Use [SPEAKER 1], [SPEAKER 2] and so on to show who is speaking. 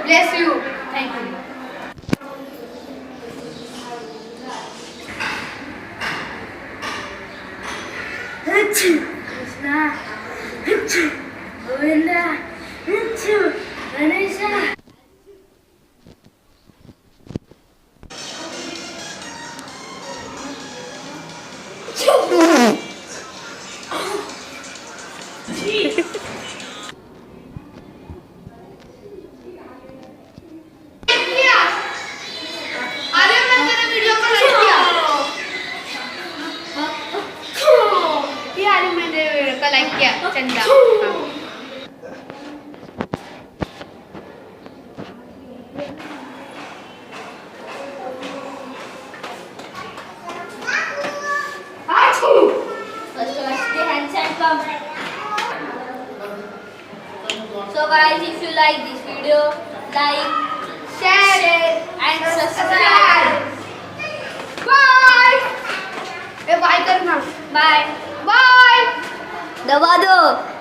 [SPEAKER 1] Bless you. Thank you. Krishna, Govinda, Ganesha. Like किया चंदा So guys, if you like this video, like, share it and subscribe. Bye. Bye करना. Bye. Bye. दबा दो.